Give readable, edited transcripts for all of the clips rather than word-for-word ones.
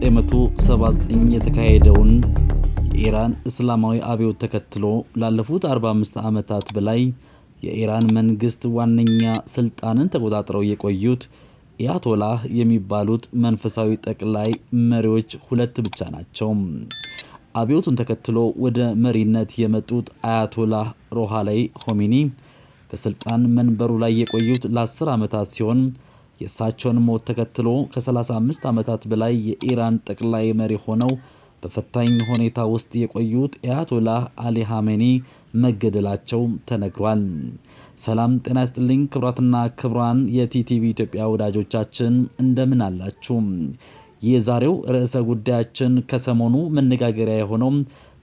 በ1979 የተካሄደውን የኢራን እስላማዊ አብዮት ተከትሎ ላለፉት 45 ዓመታት በላይ የኢራን መንግስት ዋነኛ ስልጣንን ተቆጣጥረው የቆዩት አያቶላህ የሚባሉት መንፈሳዊ ጠቅላይ መሪዎች ሁለት ብቻ ናቸው። አብዮቱን ተከትሎ ወደ መሪነት የመጡት አያቶላህ ሩሃኒ ሆሜኒ በስልጣን መንበሩ ላይ የቆዩት ለ10 ዓመታት ሲሆን የእሳቸውን ሞት ተከትሎ ከ35 ዓመታት በላይ የኢራን ጠቅላይ መሪ ሆነው በፈታኝ ሁኔታ ውስጥ የቆዩት አያቶላህ አሊ ኻሜኒ መገደላቸው ተነግሯል። ሰላም ጤና ይስጥልኝ ክብራትና ክብራን የቲቲቪ ኢትዮጵያ ወዳጆቻችን እንደምን አላችሁ? የዛሬው ርዕሰ ጉዳያችን ከሰሞኑ መነጋገሪያ የሆነው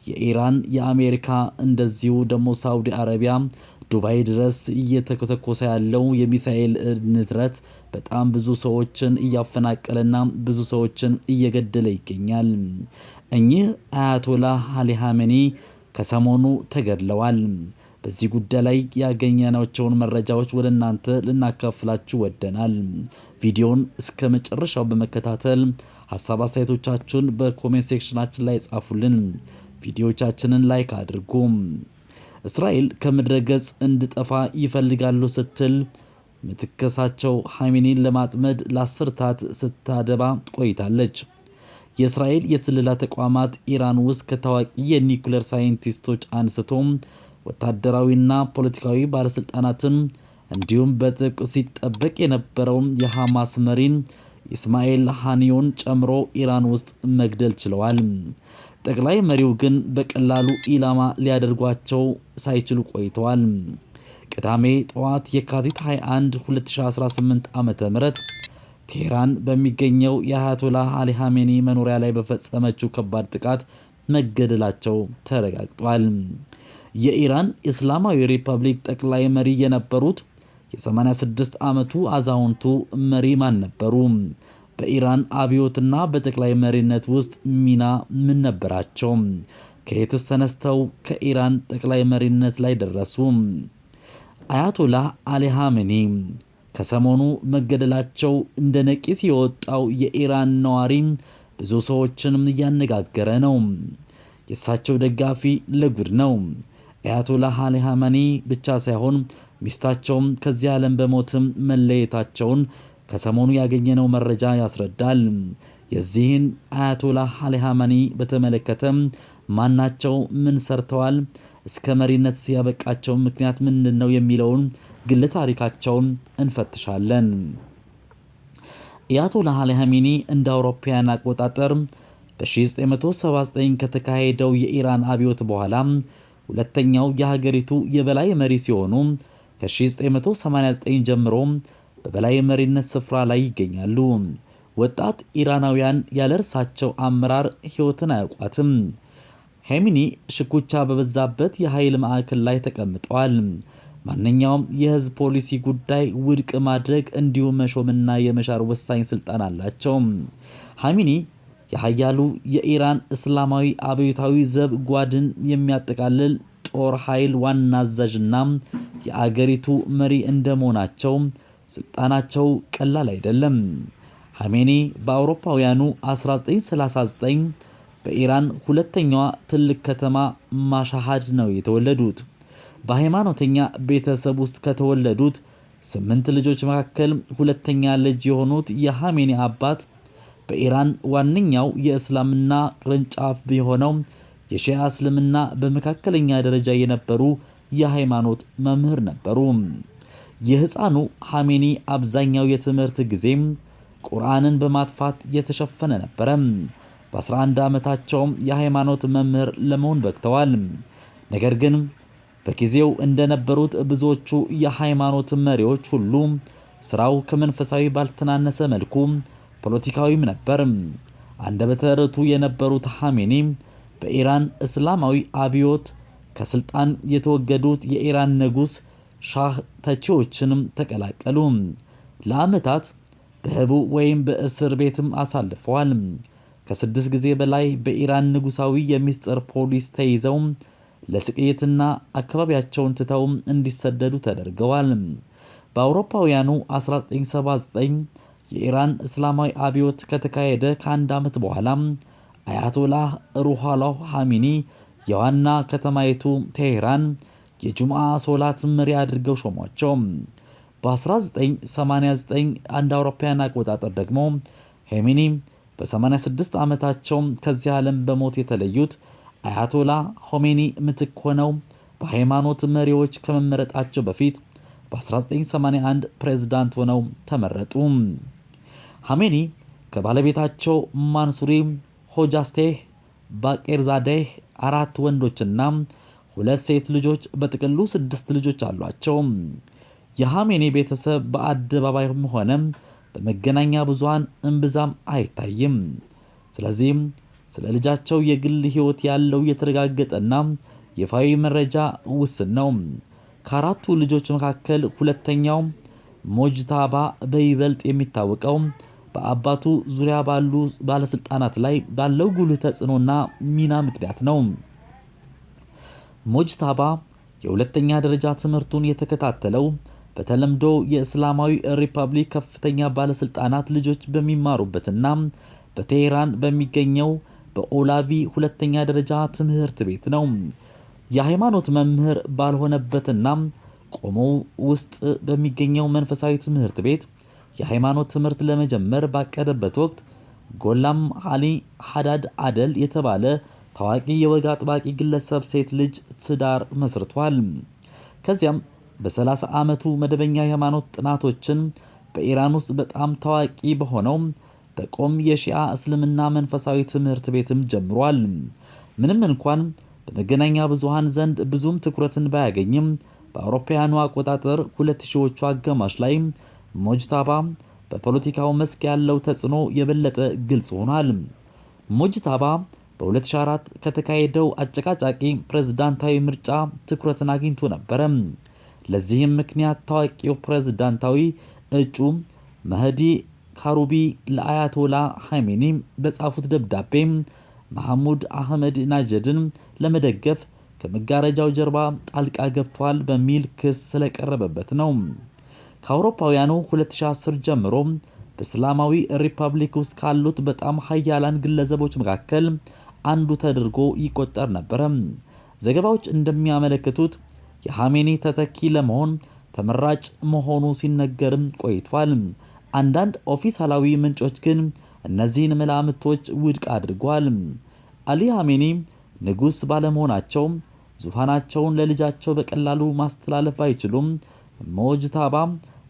የኢራን የአሜሪካ እንደዚሁ ደግሞ ሳውዲ አረቢያ ዱባይ ድረስ እየተኮሰ ያለው የሚሳኤል ንዝረት በጣም ብዙ ሰዎችን እያፈናቀለና ብዙ ሰዎችን እየገደለ ይገኛል። እኚህ አያቶላህ አሊ ኻሜኒ ከሰሞኑ ተገድለዋል። በዚህ ጉዳይ ላይ ያገኘናቸውን መረጃዎች ወደ እናንተ ልናካፍላችሁ ወደናል። ቪዲዮውን እስከ መጨረሻው በመከታተል ሐሳብ አስተያየቶቻችሁን በኮሜንት ሴክሽናችን ላይ ጻፉልን። ቪዲዮዎቻችንን ላይክ አድርጉ። እስራኤል ከምድረ ገጽ እንድጠፋ ይፈልጋሉ ስትል ምትከሳቸው ኻሜኒን ለማጥመድ ለአስርታት ስታደባ ቆይታለች። የእስራኤል የስለላ ተቋማት ኢራን ውስጥ ከታዋቂ የኒውክሌር ሳይንቲስቶች አንስቶ ወታደራዊና ፖለቲካዊ ባለስልጣናትን እንዲሁም በጥብቅ ሲጠበቅ የነበረው የሐማስ መሪን ኢስማኤል ሐኒዮን ጨምሮ ኢራን ውስጥ መግደል ችለዋል። ጠቅላይ መሪው ግን በቀላሉ ኢላማ ሊያደርጓቸው ሳይችሉ ቆይተዋል። ቅዳሜ ጠዋት የካቲት 21 2018 ዓ.ም ቴህራን በሚገኘው የአያቶላህ አሊ ኻሜኒ መኖሪያ ላይ በፈጸመችው ከባድ ጥቃት መገደላቸው ተረጋግጧል። የኢራን እስላማዊ ሪፐብሊክ ጠቅላይ መሪ የነበሩት የ86 ዓመቱ አዛውንቱ መሪ ማን ነበሩ? በኢራን አብዮትና በጠቅላይ መሪነት ውስጥ ሚና ምን ነበራቸው? ከየትስ ተነስተው ከኢራን ጠቅላይ መሪነት ላይ ደረሱ? አያቶላህ አሊ ኻሜኒ ከሰሞኑ መገደላቸው እንደ ነቂስ የወጣው የኢራን ነዋሪ ብዙ ሰዎችንም እያነጋገረ ነው። የእሳቸው ደጋፊ ለጉድ ነው። አያቶላህ አሊ ኻሜኒ ብቻ ሳይሆን ሚስታቸውም ከዚህ ዓለም በሞትም መለየታቸውን ከሰሞኑ ያገኘነው መረጃ ያስረዳል። የዚህን አያቶላህ አሊ ኻሜኒ በተመለከተ ማናቸው፣ ምን ሰርተዋል፣ እስከ መሪነት ሲያበቃቸው ምክንያት ምንድነው የሚለውን ግለ ታሪካቸውን እንፈትሻለን። አያቶላህ አሊ ኻሜኒ እንደ አውሮፓውያን አቆጣጠር በ1979 ከተካሄደው የኢራን አብዮት በኋላ ሁለተኛው የሀገሪቱ የበላይ መሪ ሲሆኑ ከ1989 ጀምሮ በበላይ መሪነት ስፍራ ላይ ይገኛሉ። ወጣት ኢራናውያን ያለ እርሳቸው አመራር ህይወትን አያውቋትም። ኻሜኒ ሽኩቻ በበዛበት የኃይል ማዕከል ላይ ተቀምጠዋል። ማንኛውም የህዝብ ፖሊሲ ጉዳይ ውድቅ ማድረግ እንዲሁም መሾምና የመሻር ወሳኝ ስልጣን አላቸው። ኻሜኒ የኃያሉ የኢራን እስላማዊ አብዮታዊ ዘብ ጓድን የሚያጠቃልል ጦር ኃይል ዋና አዛዥና የአገሪቱ መሪ እንደመሆናቸው ስልጣናቸው ቀላል አይደለም። ኻሜኒ በአውሮፓውያኑ 1939 በኢራን ሁለተኛዋ ትልቅ ከተማ ማሻሃድ ነው የተወለዱት። በሃይማኖተኛ ቤተሰብ ውስጥ ከተወለዱት 8 ልጆች መካከል ሁለተኛ ልጅ የሆኑት የኻሜኒ አባት በኢራን ዋነኛው የእስላምና ቅርንጫፍ የሆነው የሺዓ እስልምና በመካከለኛ ደረጃ የነበሩ የሃይማኖት መምህር ነበሩ። የህፃኑ ኻሜኒ አብዛኛው የትምህርት ጊዜም ቁርአንን በማጥፋት የተሸፈነ ነበረ። በ11 ዓመታቸው የሃይማኖት መምህር ለመሆን በቅተዋል። ነገር ግን በጊዜው እንደነበሩት ብዙዎቹ የሃይማኖት መሪዎች ሁሉ ስራው ከመንፈሳዊ ባልተናነሰ መልኩ ፖለቲካዊም ነበር። አንደበተ ርቱዕ የነበሩት ኻሜኒ በኢራን እስላማዊ አብዮት ከስልጣን የተወገዱት የኢራን ንጉስ ሻህ ተቺዎችንም ተቀላቀሉ። ለዓመታት በህቡ ወይም በእስር ቤትም አሳልፈዋል። ከ6 ጊዜ በላይ በኢራን ንጉሳዊ የሚስጥር ፖሊስ ተይዘው ለስቅየትና አካባቢያቸውን ትተው እንዲሰደዱ ተደርገዋል። በአውሮፓውያኑ 1979 የኢራን እስላማዊ አብዮት ከተካሄደ ከአንድ ዓመት በኋላ አያቶላህ ሩሃላህ ሐሚኒ የዋና ከተማይቱ ቴሄራን የጁምዓ ሶላት መሪ አድርገው ሾሟቸው። በ1989 አንድ አውሮፓውያን አቆጣጠር ደግሞ ሐሚኒ በ86 ዓመታቸው ከዚህ ዓለም በሞት የተለዩት አያቶላ ሆሜኒ ምትክ ሆነው በሃይማኖት መሪዎች ከመመረጣቸው በፊት በ1981 ፕሬዝዳንት ሆነው ተመረጡ። ሐሜኒ ከባለቤታቸው ማንሱሪ ሆጃስቴህ ባቄርዛዴህ 4 ወንዶችና 2 ሴት ልጆች በጥቅሉ 6 ልጆች አሏቸው። የሐሜኒ ቤተሰብ በአደባባይም ሆነ በመገናኛ ብዙሃን እምብዛም አይታይም። ስለዚህም ስለ ልጃቸው የግል ሕይወት ያለው የተረጋገጠና ይፋዊ መረጃ ውስን ነው። ከአራቱ ልጆች መካከል ሁለተኛው ሞጅታባ በይበልጥ የሚታወቀው በአባቱ ዙሪያ ባሉ ባለስልጣናት ላይ ባለው ጉልህ ተጽዕኖና ሚና ምክንያት ነው። ሞጅታባ የሁለተኛ ደረጃ ትምህርቱን የተከታተለው በተለምዶ የእስላማዊ ሪፐብሊክ ከፍተኛ ባለስልጣናት ልጆች በሚማሩበትና በቴሄራን በሚገኘው በኦላቪ ሁለተኛ ደረጃ ትምህርት ቤት ነው። የሃይማኖት መምህር ባልሆነበትና ቆሞ ውስጥ በሚገኘው መንፈሳዊ ትምህርት ቤት የሃይማኖት ትምህርት ለመጀመር ባቀደበት ወቅት ጎላም አሊ ሐዳድ አደል የተባለ ታዋቂ የወግ አጥባቂ ግለሰብ ሴት ልጅ ትዳር መስርቷል። ከዚያም በ30 ዓመቱ መደበኛ የሃይማኖት ጥናቶችን በኢራን ውስጥ በጣም ታዋቂ በሆነው በቆም የሺአ እስልምና መንፈሳዊ ትምህርት ቤትም ጀምሯል። ምንም እንኳን በመገናኛ ብዙሃን ዘንድ ብዙም ትኩረትን ባያገኝም በአውሮፓውያኑ አቆጣጠር 2000ዎቹ አጋማሽ ላይ ሞጅታባ በፖለቲካው መስክ ያለው ተጽዕኖ የበለጠ ግልጽ ሆኗል። ሞጅታባ በ2004 ከተካሄደው አጨቃጫቂ ፕሬዝዳንታዊ ምርጫ ትኩረትን አግኝቶ ነበር። ለዚህም ምክንያት ታዋቂው ፕሬዝዳንታዊ እጩ መህዲ ካሩቢ ለአያቶላ ሐሜኒ በጻፉት ደብዳቤ መሐሙድ አህመድ ናጀድን ለመደገፍ ከመጋረጃው ጀርባ ጣልቃ ገብቷል በሚል ክስ ስለቀረበበት ነው። ከአውሮፓውያኑ 2010 ጀምሮ በእስላማዊ ሪፐብሊክ ውስጥ ካሉት በጣም ሀያላን ግለሰቦች መካከል አንዱ ተደርጎ ይቆጠር ነበር። ዘገባዎች እንደሚያመለክቱት የሐሜኒ ተተኪ ለመሆን ተመራጭ መሆኑ ሲነገርም ቆይቷል። አንዳንድ ኦፊሳላዊ ምንጮች ግን እነዚህን መላምቶች ውድቅ አድርጓል። አሊ ሐሜኒ ንጉስ ባለመሆናቸው ዙፋናቸውን ለልጃቸው በቀላሉ ማስተላለፍ ባይችሉም ሞጅታባ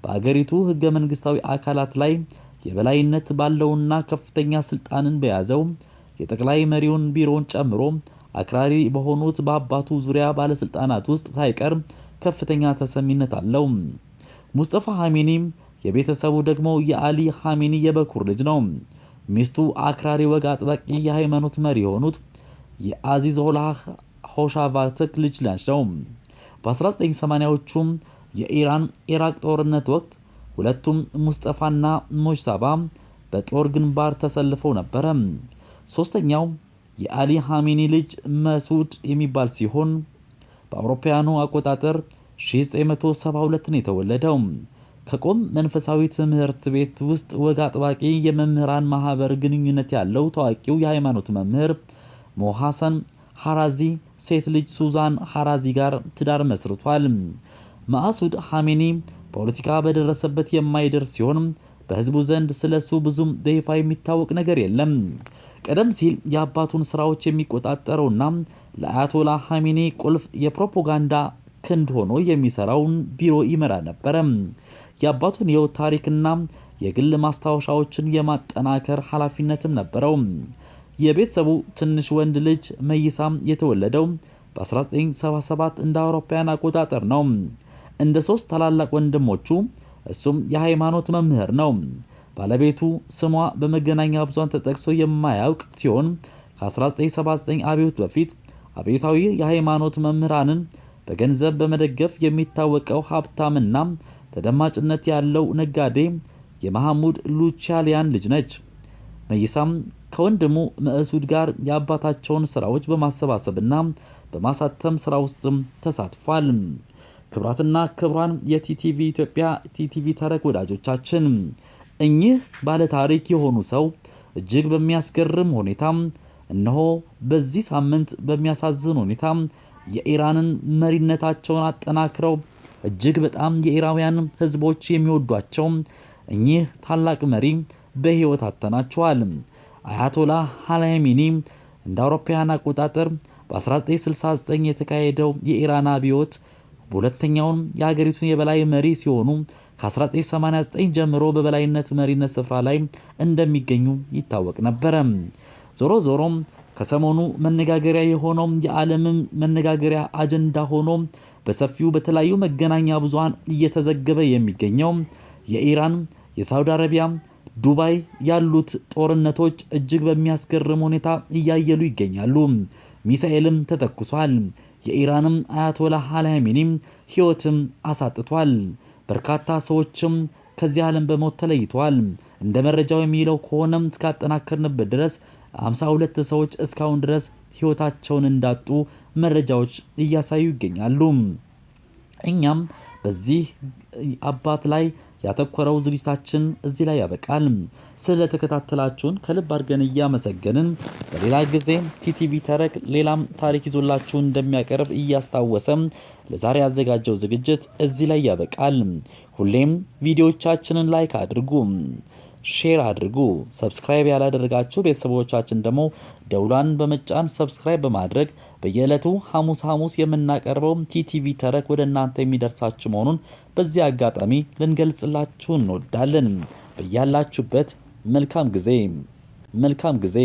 በአገሪቱ ህገ መንግስታዊ አካላት ላይ የበላይነት ባለውና ከፍተኛ ስልጣንን በያዘው የጠቅላይ መሪውን ቢሮን ጨምሮ አክራሪ በሆኑት በአባቱ ዙሪያ ባለስልጣናት ውስጥ ሳይቀር ከፍተኛ ተሰሚነት አለው። ሙስጠፋ ሐሜኒ የቤተሰቡ ደግሞ የአሊ ሐሜኒ የበኩር ልጅ ነው። ሚስቱ አክራሪ ወግ አጥባቂ የሃይማኖት መሪ የሆኑት የአዚዞላህ ሆሻቫትክ ልጅ ናቸው። በ1980ዎቹ የኢራን ኢራቅ ጦርነት ወቅት ሁለቱም ሙስጠፋና ሞጅታባ በጦር ግንባር ተሰልፈው ነበር። ሶስተኛው የአሊ ሐሜኒ ልጅ መሱድ የሚባል ሲሆን በአውሮፓውያኑ አቆጣጠር 1972 ነው የተወለደው። ከቆም መንፈሳዊ ትምህርት ቤት ውስጥ ወግ አጥባቂ የመምህራን ማህበር ግንኙነት ያለው ታዋቂው የሃይማኖት መምህር ሞሐሰን ሐራዚ ሴት ልጅ ሱዛን ሐራዚ ጋር ትዳር መስርቷል። ማሱድ ሐሜኒ ፖለቲካ በደረሰበት የማይደርስ ሲሆን በህዝቡ ዘንድ ስለሱ ብዙም በይፋ የሚታወቅ ነገር የለም። ቀደም ሲል የአባቱን ስራዎች የሚቆጣጠረውና ለአያቶላ ሐሜኒ ቁልፍ የፕሮፓጋንዳ ክንድ ሆኖ የሚሰራውን ቢሮ ይመራ ነበር። የአባቱን የህይወት ታሪክና የግል ማስታወሻዎችን የማጠናከር ኃላፊነትም ነበረው። የቤተሰቡ ትንሽ ወንድ ልጅ መይሳም የተወለደው በ1977 እንደ አውሮፓውያን አቆጣጠር ነው። እንደ 3 ታላላቅ ወንድሞቹ እሱም የሃይማኖት መምህር ነው። ባለቤቱ ስሟ በመገናኛ ብዙሃን ተጠቅሶ የማያውቅ ሲሆን ከ1979 አብዮት በፊት አብዮታዊ የሃይማኖት መምህራንን በገንዘብ በመደገፍ የሚታወቀው ሀብታምና ተደማጭነት ያለው ነጋዴ የመሐሙድ ሉቻሊያን ልጅ ነች። መይሳም ከወንድሙ መእሱድ ጋር የአባታቸውን ስራዎች በማሰባሰብና በማሳተም ስራ ውስጥም ተሳትፏል። ክብራትና ክብራን የቲቲቪ ኢትዮጵያ ቲቲቪ ተረክ ወዳጆቻችን እኚህ ባለ ታሪክ የሆኑ ሰው እጅግ በሚያስገርም ሁኔታ እነሆ በዚህ ሳምንት በሚያሳዝን ሁኔታ የኢራንን መሪነታቸውን አጠናክረው እጅግ በጣም የኢራውያን ህዝቦች የሚወዷቸው እኚህ ታላቅ መሪ በህይወት አጥተናቸዋል። አያቶላህ ኻሜኒ እንደ አውሮፓውያን አቆጣጠር በ1969 የተካሄደው የኢራን አብዮት ሁለተኛውን የሀገሪቱን የበላይ መሪ ሲሆኑ ከ1989 ጀምሮ በበላይነት መሪነት ስፍራ ላይ እንደሚገኙ ይታወቅ ነበር። ዞሮ ዞሮም ከሰሞኑ መነጋገሪያ የሆነው የዓለም መነጋገሪያ አጀንዳ ሆኖ በሰፊው በተለያዩ መገናኛ ብዙሃን እየተዘገበ የሚገኘው የኢራን፣ የሳውዲ አረቢያ፣ ዱባይ ያሉት ጦርነቶች እጅግ በሚያስገርም ሁኔታ እያየሉ ይገኛሉ። ሚሳኤልም ተተኩሷል። የኢራንም አያቶላህ ኻሜኒ ህይወትም አሳጥቷል። በርካታ ሰዎችም ከዚህ ዓለም በሞት ተለይተዋል። እንደ መረጃው የሚለው ከሆነም እስካጠናከርንበት ድረስ 52 ሰዎች እስካሁን ድረስ ህይወታቸውን እንዳጡ መረጃዎች እያሳዩ ይገኛሉ። እኛም በዚህ አባት ላይ ያተኮረው ዝግጅታችን እዚህ ላይ ያበቃል። ስለተከታተላችሁን ከልብ አድርገን እያመሰገንን በሌላ ጊዜ ቲቲቪ ተረክ ሌላም ታሪክ ይዞላችሁ እንደሚያቀርብ እያስታወሰም ለዛሬ ያዘጋጀው ዝግጅት እዚህ ላይ ያበቃል። ሁሌም ቪዲዮዎቻችንን ላይክ አድርጉ፣ ሼር አድርጉ። ሰብስክራይብ ያላደረጋችሁ ቤተሰቦቻችን ደግሞ ደውሏን በመጫን ሰብስክራይብ በማድረግ በየዕለቱ ሐሙስ የምናቀርበው ቲቲቪ ተረክ ወደ እናንተ የሚደርሳችሁ መሆኑን በዚህ አጋጣሚ ልንገልጽላችሁ እንወዳለን። በያላችሁበት መልካም ጊዜ